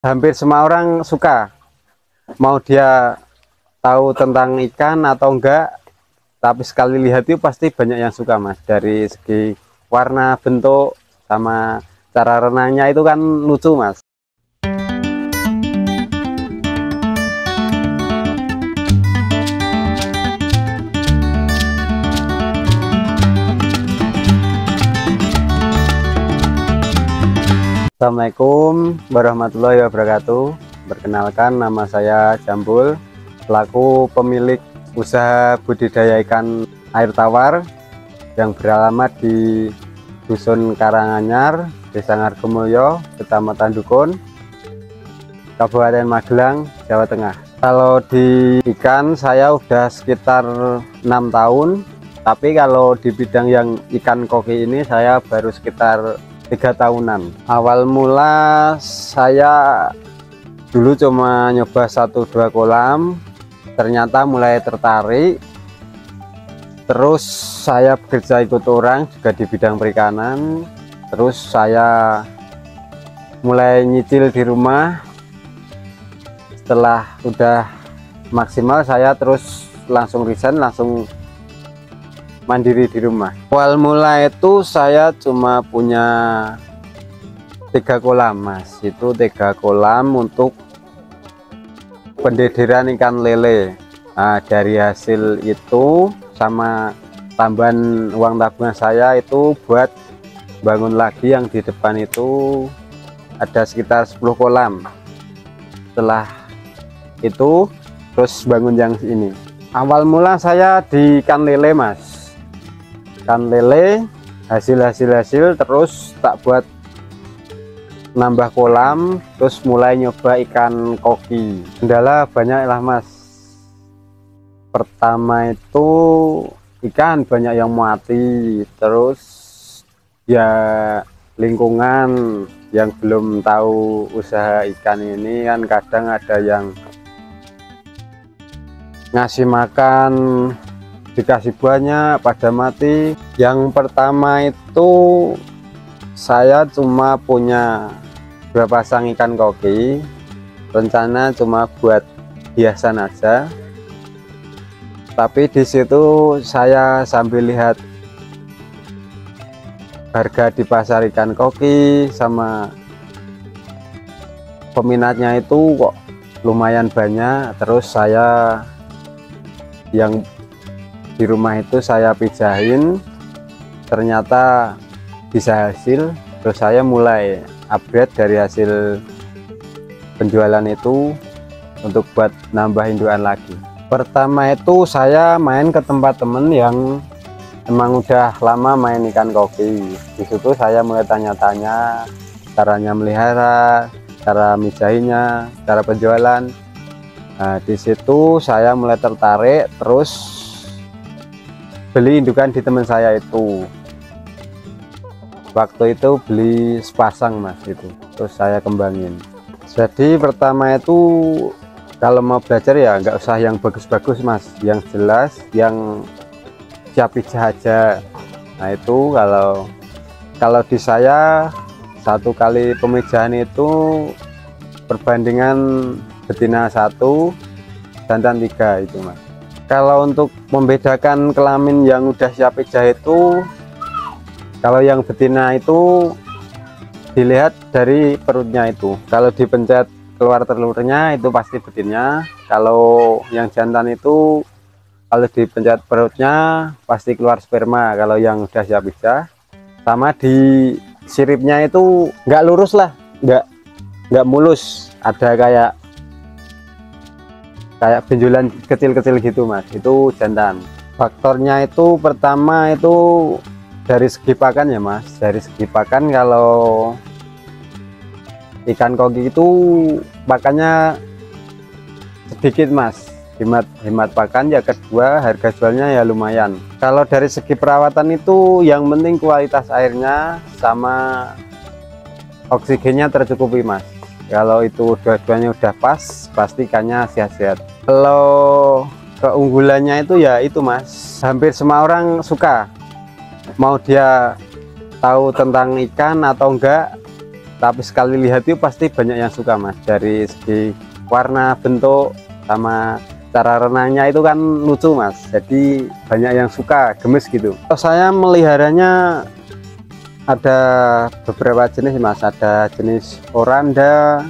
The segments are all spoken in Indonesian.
Hampir semua orang suka, mau dia tahu tentang ikan atau enggak, tapi sekali lihat itu pasti banyak yang suka mas. Dari segi warna, bentuk, sama cara renangnya itu kan lucu mas. Assalamualaikum warahmatullahi wabarakatuh. Perkenalkan, nama saya Jambul, selaku pemilik usaha budidaya ikan air tawar yang beralamat di Dusun Karanganyar, Desa Ngargomulyo, Kecamatan Dukun, Kabupaten Magelang, Jawa Tengah. Kalau di ikan saya udah sekitar 6 tahun, tapi kalau di bidang yang ikan koki ini saya baru sekitar 3 tahunan. Awal mula saya dulu cuma nyoba 1-2 kolam, ternyata mulai tertarik. Terus saya bekerja ikut orang juga di bidang perikanan. Terus saya mulai nyicil di rumah. Setelah udah maksimal, saya terus langsung resign, langsung mandiri di rumah. Awal mula itu saya cuma punya 3 kolam mas. Itu 3 kolam untuk pendediran ikan lele. Nah, dari hasil itu sama tambahan uang tabungan saya itu buat bangun lagi yang di depan itu ada sekitar 10 kolam. Setelah itu terus bangun yang ini. Awal mula saya di ikan lele mas. Ikan lele, hasil terus tak buat nambah kolam, terus mulai nyoba ikan koki. Kendala banyak lah mas. Pertama itu ikan banyak yang mati, terus ya lingkungan yang belum tahu usaha ikan ini kan kadang ada yang ngasih makan dikasih banyak pada mati. Yang pertama itu saya cuma punya 2 pasang ikan koki, rencana cuma buat hiasan aja, tapi di situ saya sambil lihat harga di pasar ikan koki sama peminatnya itu kok lumayan banyak. Terus saya yang di rumah itu saya pijahin, ternyata bisa hasil. Terus saya mulai upgrade dari hasil penjualan itu untuk buat nambah indukan lagi. Pertama itu saya main ke tempat temen yang emang udah lama main ikan koki. Di situ saya mulai tanya-tanya caranya melihara, cara mijahinnya, cara penjualan. Nah, di situ saya mulai tertarik, terus beli indukan di teman saya itu. Waktu itu beli sepasang mas itu, terus saya kembangin. Jadi pertama itu kalau mau belajar ya nggak usah yang bagus-bagus mas, yang jelas, yang siap pijah aja. Nah itu kalau di saya 1 kali pemijahan itu perbandingan betina 1 jantan 3 itu mas. Kalau untuk membedakan kelamin yang udah siap pijah itu, kalau yang betina itu dilihat dari perutnya itu. Kalau dipencet keluar telurnya itu pasti betinanya. Kalau yang jantan itu kalau dipencet perutnya pasti keluar sperma. Kalau yang udah siap pijah, sama di siripnya itu nggak lurus lah, nggak mulus, ada kayak benjolan kecil-kecil gitu mas, itu jantan. Faktornya itu pertama itu dari segi pakan ya mas. Dari segi pakan, kalau ikan koki itu pakannya sedikit mas, hemat pakan. Ya kedua harga jualnya ya lumayan. Kalau dari segi perawatan itu yang penting kualitas airnya sama oksigennya tercukupi mas. Kalau itu dua-duanya udah pas, pasti ikannya sehat-sehat. Kalau keunggulannya itu ya itu mas, hampir semua orang suka, mau dia tahu tentang ikan atau enggak, tapi sekali lihat itu pasti banyak yang suka mas, dari segi warna, bentuk, sama cara renangnya itu kan lucu mas, jadi banyak yang suka, gemes gitu. Saya meliharanya ada beberapa jenis mas, ada jenis oranda,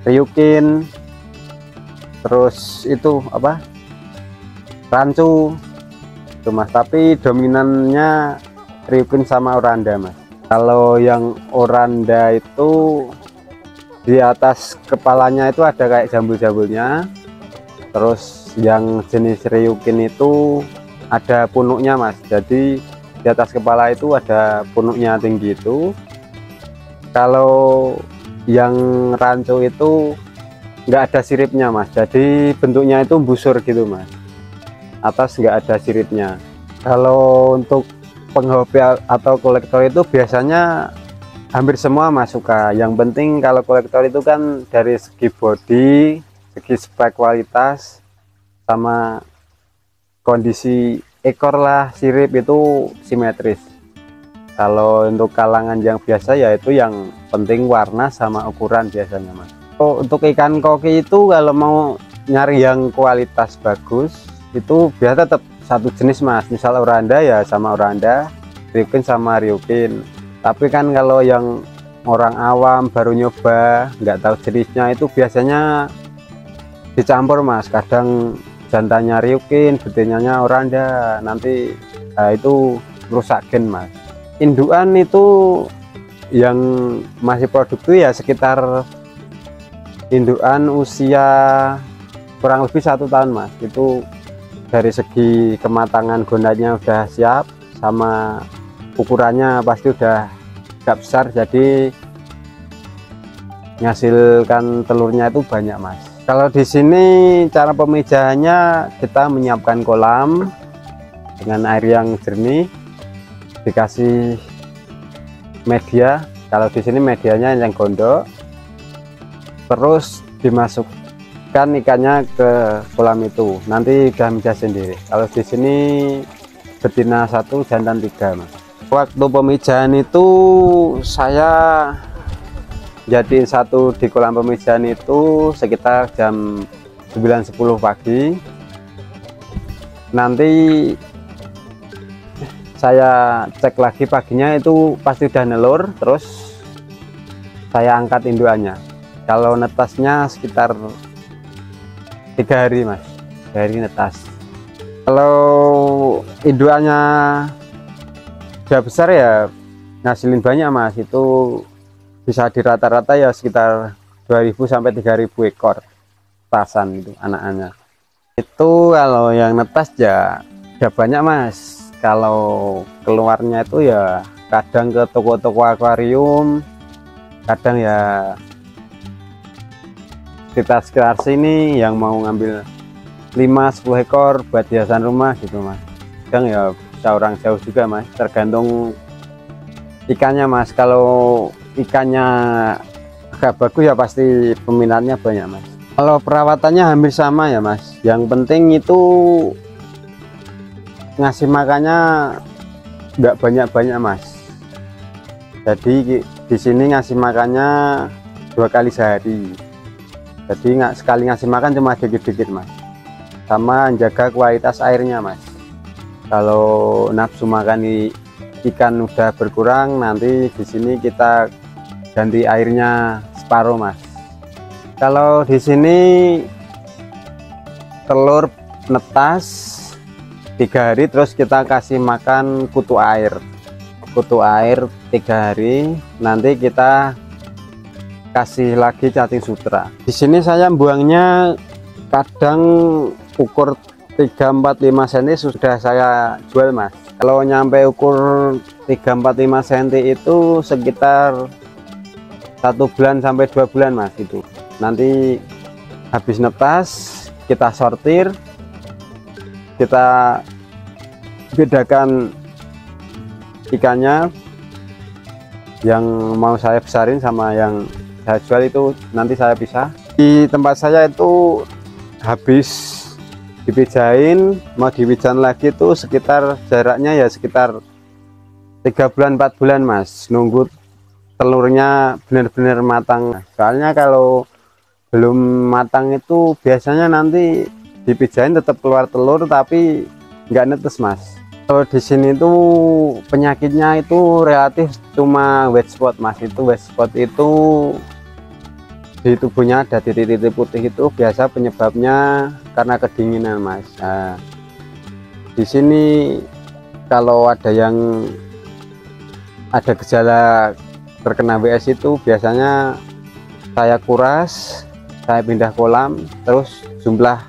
ryukin, terus itu apa, rancu itu mas, tapi dominannya ryukin sama oranda mas. Kalau yang oranda itu di atas kepalanya itu ada kayak jambul-jambulnya, terus yang jenis ryukin itu ada punuknya mas, jadi di atas kepala itu ada punuknya tinggi itu. Kalau yang rancu itu nggak ada siripnya mas, jadi bentuknya itu busur gitu mas, atas nggak ada siripnya. Kalau untuk penghobi atau kolektor itu biasanya hampir semua mas suka. Yang penting kalau kolektor itu kan dari segi body, segi spek kualitas, sama kondisi ekor lah, sirip itu simetris. Kalau untuk kalangan yang biasa ya itu yang penting warna sama ukuran biasanya mas. Untuk ikan koki itu kalau mau nyari yang kualitas bagus itu biasa tetap satu jenis mas, misal oranda ya sama oranda, ryukin sama ryukin. Tapi kan kalau yang orang awam baru nyoba nggak tahu jenisnya itu biasanya dicampur mas, kadang jantannya ryukin, betinanya oranda, nanti itu rusak gen mas. Induan itu yang masih produk itu ya sekitar induan usia kurang lebih 1 tahun mas, itu dari segi kematangan gondanya udah siap, sama ukurannya pasti udah gak besar, jadi menghasilkan telurnya itu banyak mas. Kalau di sini cara pemijahannya, kita menyiapkan kolam dengan air yang jernih, dikasih media. Kalau di sini medianya yang gondok, terus dimasukkan ikannya ke kolam itu, nanti udah mijah sendiri. Kalau di sini betina 1, jantan 3 mas. Waktu pemijahan itu saya jadiin satu di kolam pemijahan itu sekitar jam 9-10 pagi. Nanti saya cek lagi paginya itu pasti udah nelur, terus saya angkat induannya. Kalau netasnya sekitar 3 hari mas, 3 hari netas. Kalau induannya udah besar ya ngasilin banyak mas, itu bisa di rata-rata ya sekitar 2000 sampai 3000 ekor tasan itu anak-anaknya. Itu kalau yang netas ya udah banyak mas. Kalau keluarnya itu ya kadang ke toko-toko akuarium, kadang ya sekitar sini yang mau ngambil 5-10 ekor buat hiasan rumah gitu mas. Kadang ya bisa orang jauh juga mas, tergantung ikannya mas. Kalau ikannya agak bagus ya pasti peminatnya banyak mas. Kalau perawatannya hampir sama ya mas, yang penting itu ngasih makannya nggak banyak-banyak mas. Jadi di sini ngasih makannya 2 kali sehari, jadi nggak sekali ngasih makan cuma dikit-dikit mas, sama jaga kualitas airnya mas. Kalau nafsu makan ikan udah berkurang, nanti di sini kita ganti airnya separuh mas. Kalau di sini telur netas 3 hari, terus kita kasih makan kutu air 3 hari, nanti kita kasih lagi cacing sutra. Di sini saya buangnya kadang ukur 3-4-5 cm sudah saya jual mas. Kalau nyampe ukur 3-4-5 cm itu sekitar 1 bulan sampai 2 bulan mas. Itu nanti habis netas kita sortir, kita bedakan ikannya yang mau saya besarin sama yang saya jual, itu nanti saya pisah. Di tempat saya itu habis dipijahin, mau diwijan lagi itu sekitar jaraknya ya sekitar 3 bulan 4 bulan mas, nunggu telurnya benar-benar matang. Soalnya kalau belum matang itu biasanya nanti dipijain tetap keluar telur tapi nggak netes mas. Kalau di sini tuh penyakitnya itu relatif cuma white spot mas. Itu white spot itu di tubuhnya ada titik-titik putih, itu biasa penyebabnya karena kedinginan mas. Nah, di sini kalau ada gejala terkena WS itu biasanya saya kuras, saya pindah kolam, terus jumlah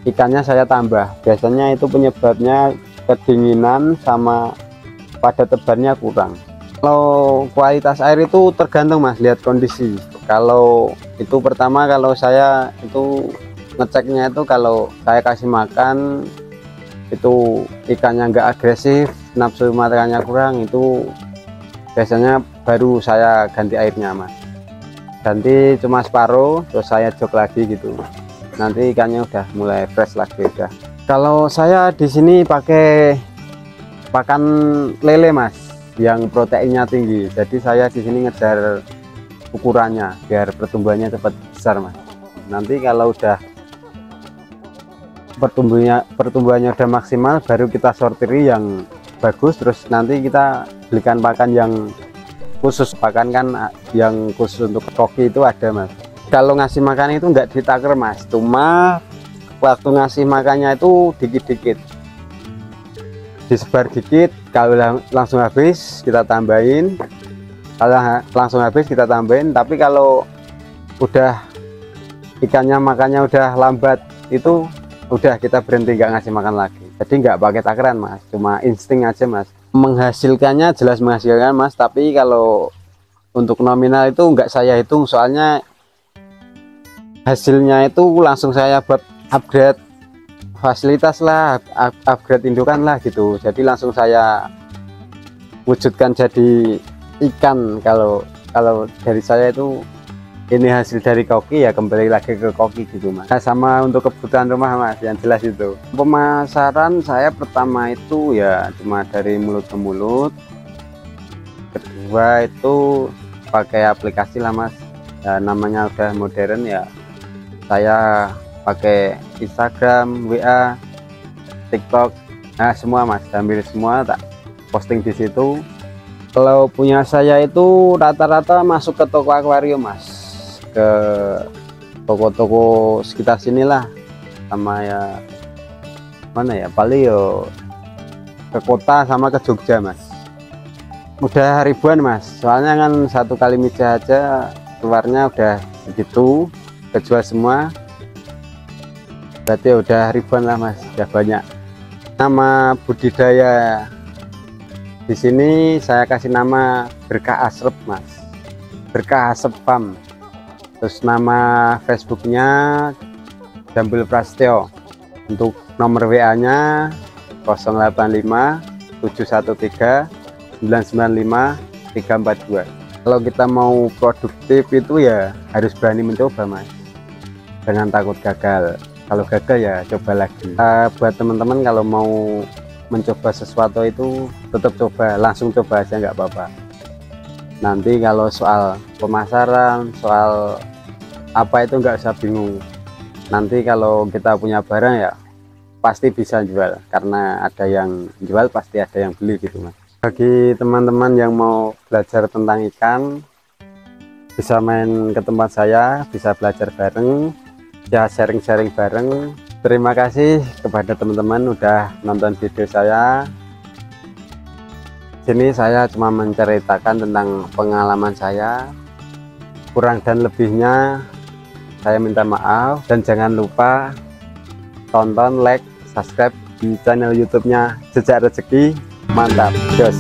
ikannya saya tambah. Biasanya itu penyebabnya kedinginan sama pada tebannya kurang. Kalau kualitas air itu tergantung mas, lihat kondisi. Kalau itu pertama, kalau saya itu ngeceknya itu kalau saya kasih makan itu ikannya nggak agresif, nafsu makannya kurang, itu biasanya baru saya ganti airnya mas. Ganti cuma separuh terus saya jok lagi gitu, nanti ikannya udah mulai fresh lagi udah. Kalau saya di sini pakai pakan lele mas yang proteinnya tinggi, jadi saya di sini ngejar ukurannya biar pertumbuhannya cepat besar mas. Nanti kalau udah pertumbuhannya udah maksimal baru kita sortiri yang bagus, terus nanti kita belikan pakan yang khusus. Pakan kan yang khusus untuk koki itu ada mas. Kalau ngasih makan itu enggak ditaker mas, cuma waktu ngasih makannya itu dikit-dikit, disebar dikit. Kalau langsung habis kita tambahin, tapi kalau udah ikannya makannya udah lambat itu udah kita berhenti, nggak ngasih makan lagi. Jadi nggak pakai takaran mas, cuma insting aja mas. Menghasilkannya jelas menghasilkan mas, tapi kalau untuk nominal itu nggak saya hitung, soalnya hasilnya itu langsung saya buat upgrade fasilitas lah, upgrade indukan lah gitu. Jadi langsung saya wujudkan jadi ikan. Kalau dari saya itu ini hasil dari koki, ya kembali lagi ke koki gitu mas. Nah, sama untuk kebutuhan rumah mas, yang jelas itu. Pemasaran saya pertama itu ya cuma dari mulut ke mulut. Kedua itu pakai aplikasi lah mas, ya, namanya udah modern ya. Saya pakai Instagram, WA, TikTok, nah semua mas, hampir semua tak posting di situ. Kalau punya saya itu rata-rata masuk ke toko akuarium mas, ke toko-toko sekitar sinilah, sama ya mana ya, paling yo ke kota sama ke Jogja mas. Udah ribuan mas, soalnya kan satu kali mijah aja keluarnya udah begitu, kejual semua, berarti udah ribuan lah mas, udah banyak. Nama budidaya di sini saya kasih nama Berkah Asrep mas, Berkah Asrep Farm. Terus nama Facebooknya Jambul Prasetyo. Untuk nomor WA nya 085 713 995 342. Kalau kita mau produktif itu ya harus berani mencoba mas, jangan takut gagal. Kalau gagal ya coba lagi. Buat teman-teman kalau mau mencoba sesuatu itu tetap coba, langsung coba aja nggak apa-apa. Nanti kalau soal pemasaran, soal apa itu nggak usah bingung. Nanti kalau kita punya barang ya pasti bisa jual, karena ada yang jual pasti ada yang beli gitu mas. Bagi teman-teman yang mau belajar tentang ikan, bisa main ke tempat saya, bisa belajar bareng, ya sharing-sharing bareng. Terima kasih kepada teman-teman udah nonton video saya. Sini saya cuma menceritakan tentang pengalaman saya, kurang dan lebihnya saya minta maaf. Dan jangan lupa tonton, like, subscribe di channel YouTube-nya Jejak Rezeki. Mantap, jos.